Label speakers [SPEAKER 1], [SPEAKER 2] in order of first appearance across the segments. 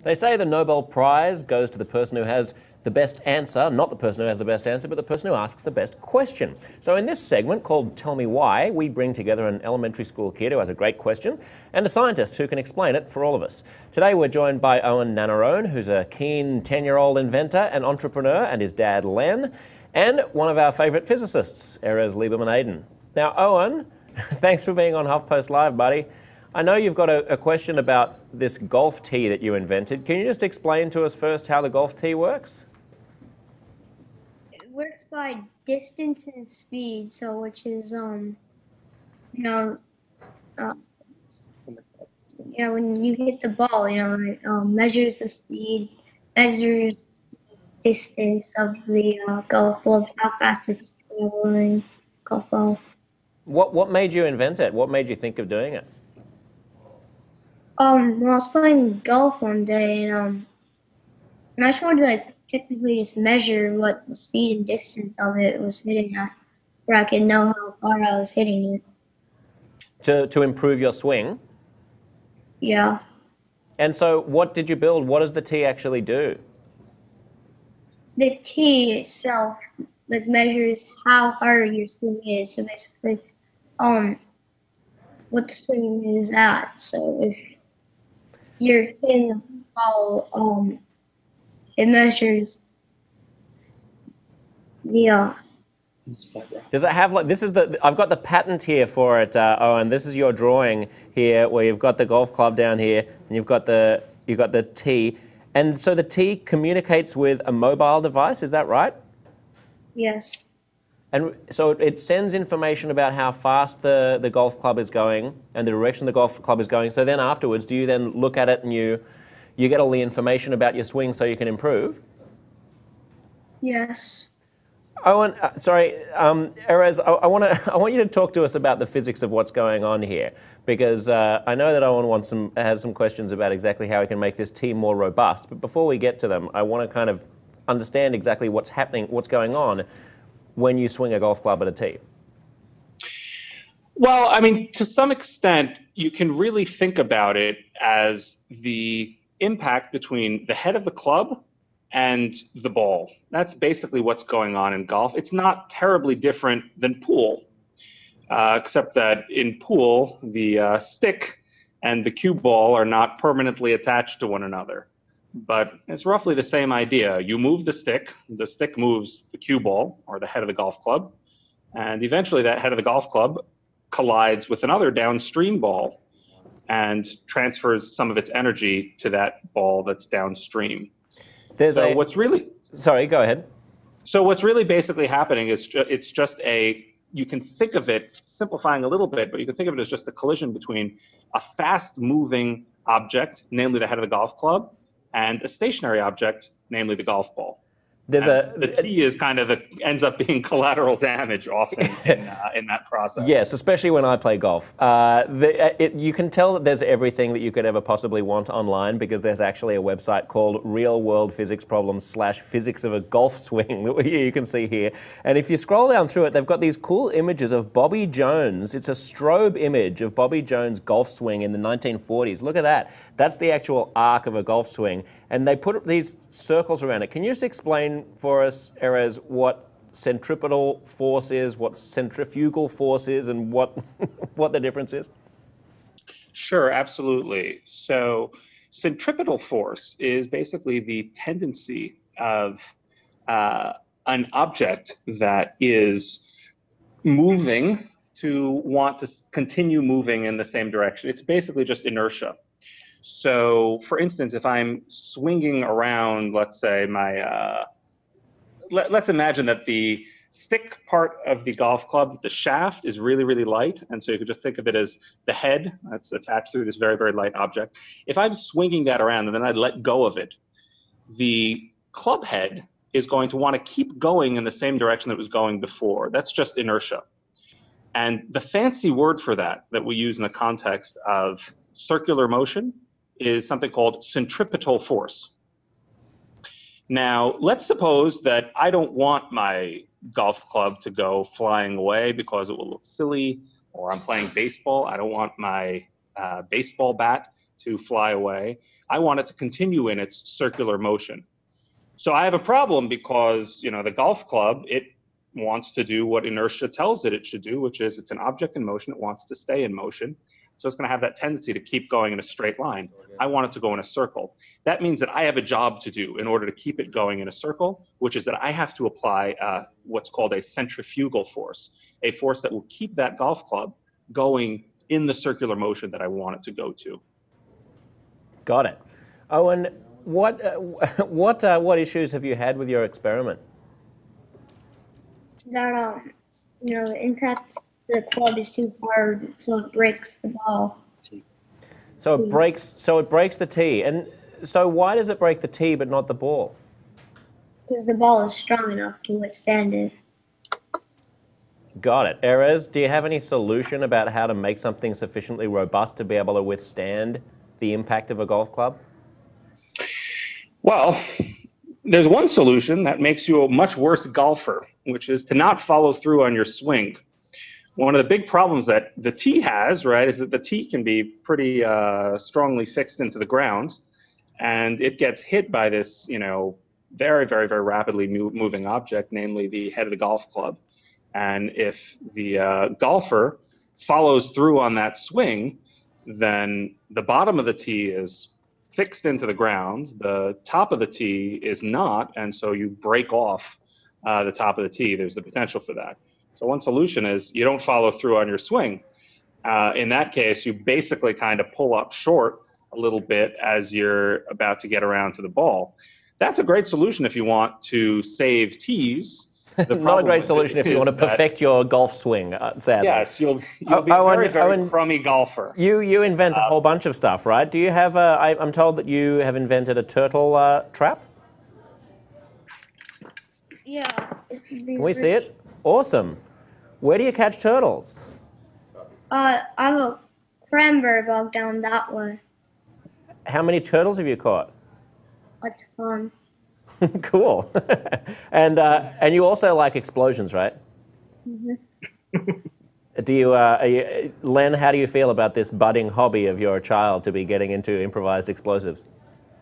[SPEAKER 1] They say the Nobel Prize goes to the person who has the best answer, not the person who has the best answer, but the person who asks the best question. So in this segment called Tell Me Why, we bring together an elementary school kid who has a great question and a scientist who can explain it for all of us. Today we're joined by Owen Nannerone, who's a keen 10-year-old inventor and entrepreneur, and his dad Len, and one of our favourite physicists, Erez Lieberman-Aden. Now Owen, thanks for being on HuffPost Live, buddy. I know you've got a question about this golf tee that you invented. Can you just explain to us first how the golf tee works?
[SPEAKER 2] It works by distance and speed, so which is when you hit the ball, it measures the speed, measures the distance of the golf ball, how fast it's traveling, golf ball.
[SPEAKER 1] What made you invent it? What made you think of doing it?
[SPEAKER 2] Well, I was playing golf one day, and I just wanted to technically just measure what the speed and distance of it was hitting at, where I could know how far I was hitting it.
[SPEAKER 1] To improve your swing?
[SPEAKER 2] Yeah.
[SPEAKER 1] And so what did you build? What does the tee actually do?
[SPEAKER 2] The tee itself measures how hard your swing is. So basically, what the swing is at. So if you're hitting the ball, it measures the
[SPEAKER 1] Does it have I've got the patent here for it, Owen. This is your drawing here where you've got the golf club down here and you've got the tee. And so the tee communicates with a mobile device, is that right?
[SPEAKER 2] Yes.
[SPEAKER 1] And so it sends information about how fast the golf club is going and the direction the golf club is going. So then afterwards, do you then look at it and you get all the information about your swing so you can improve?
[SPEAKER 2] Yes.
[SPEAKER 1] Owen, Erez, I want you to talk to us about the physics of what's going on here, because I know that Owen has some questions about exactly how he can make this tee more robust. But before we get to them, I want to kind of understand exactly what's happening, what's going on when you swing a golf club at a tee.
[SPEAKER 3] Well, I mean, to some extent, you can really think about it as the impact between the head of the club and the ball. That's basically what's going on in golf. It's not terribly different than pool, except that in pool, the stick and the cue ball are not permanently attached to one another. But it's roughly the same idea. You move the stick moves the cue ball, or the head of the golf club, and eventually that head of the golf club collides with another downstream ball and transfers some of its energy to that ball that's downstream. Sorry, go ahead. So what's really basically happening is it's just you can think of it, simplifying a little bit, but you can think of it as just a collision between a fast-moving object, namely the head of the golf club, and a stationary object, namely the golf ball. The tee is ends up being collateral damage often in that process.
[SPEAKER 1] Yes, especially when I play golf. You can tell that there's everything that you could ever possibly want online, because there's actually a website called Real World Physics Problems / Physics of a Golf Swing that you can see here. And if you scroll down through it, they've got these cool images of Bobby Jones. It's a strobe image of Bobby Jones' golf swing in the 1940s. Look at that. That's the actual arc of a golf swing. And they put these circles around it. Can you just explain for us, Erez, what centripetal force is, what centrifugal force is, and what the difference is?
[SPEAKER 3] Sure, absolutely. So centripetal force is basically the tendency of an object that is moving to want to continue moving in the same direction. It's basically just inertia. So, for instance, if I'm swinging around, let's say let's imagine that the stick part of the golf club, the shaft, is really, really light. And so you could just think of it as the head that's attached to this very, very light object. If I'm swinging that around and then I let go of it, the club head is going to want to keep going in the same direction that it was going before. That's just inertia. And the fancy word for that we use in the context of circular motion is something called centripetal force. Now, let's suppose that I don't want my golf club to go flying away because it will look silly, or I'm playing baseball. I don't want my baseball bat to fly away. I want it to continue in its circular motion. So I have a problem because, the golf club, it wants to do what inertia tells it should do, which is it's an object in motion. It wants to stay in motion. So it's going to have that tendency to keep going in a straight line. I want it to go in a circle. That means that I have a job to do in order to keep it going in a circle, which is that I have to apply what's called a centrifugal force, a force that will keep that golf club going in the circular motion that I want it to go to.
[SPEAKER 1] Got it. Owen, what issues have you had with your experiment?
[SPEAKER 2] That the impact of the club is too hard, so it breaks the ball.
[SPEAKER 1] So it breaks the tee. And so why does it break the tee but not the ball?
[SPEAKER 2] Because the ball is strong enough to withstand it.
[SPEAKER 1] Got it. Erez, do you have any solution about how to make something sufficiently robust to be able to withstand the impact of a golf club?
[SPEAKER 3] Well, there's one solution that makes you a much worse golfer, which is to not follow through on your swing. One of the big problems that the tee has, right, is that the tee can be pretty strongly fixed into the ground, and it gets hit by this, very, very, very rapidly moving object, namely the head of the golf club. And if the golfer follows through on that swing, then the bottom of the tee is fixed into the ground, the top of the tee is not, and so you break off the top of the tee. There's the potential for that. So one solution is you don't follow through on your swing. In that case, you basically kind of pull up short a little bit as you're about to get around to the ball. That's a great solution if you want to save tees.
[SPEAKER 1] Not a great solution if you want to perfect your golf swing, sadly.
[SPEAKER 3] Yes, you'll be a very, very crummy golfer.
[SPEAKER 1] You invent a whole bunch of stuff, right? Do you have I'm told that you have invented a turtle trap?
[SPEAKER 2] Yeah.
[SPEAKER 1] Can we see it? Awesome. Where do you catch turtles?
[SPEAKER 2] I have a cranberry bog down that way.
[SPEAKER 1] How many turtles have you caught?
[SPEAKER 2] A ton.
[SPEAKER 1] Cool. And you also like explosions, right?
[SPEAKER 2] Mm-hmm.
[SPEAKER 1] Do you, Len, how do you feel about this budding hobby of your child to be getting into improvised explosives?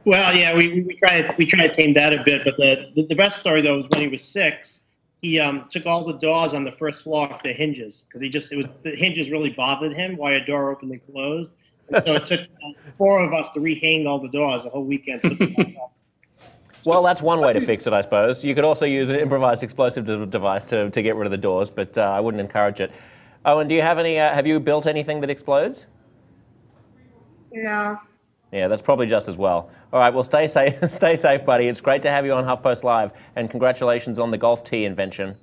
[SPEAKER 4] Well, yeah, we try to tame that a bit, but the best story though was when he was 6. He took all the doors on the first floor off the hinges because the hinges really bothered him while a door opened and closed. And so it took 4 of us to rehang all the doors the whole weekend.
[SPEAKER 1] Well, that's one way to fix it, I suppose. You could also use an improvised explosive device to get rid of the doors, but I wouldn't encourage it. Owen, do you have any? Have you built anything that explodes?
[SPEAKER 2] No.
[SPEAKER 1] Yeah, that's probably just as well. All right, well, stay safe, buddy. It's great to have you on HuffPost Live, and congratulations on the golf tee invention.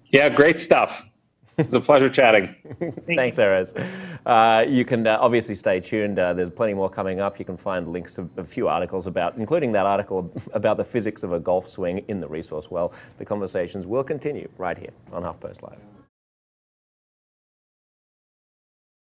[SPEAKER 3] Yeah, great stuff. It's a pleasure chatting.
[SPEAKER 1] Thanks, Erez. You can obviously stay tuned. There's plenty more coming up. You can find links to a few articles including that article about the physics of a golf swing in the resource well. The conversations will continue right here on HuffPost Live.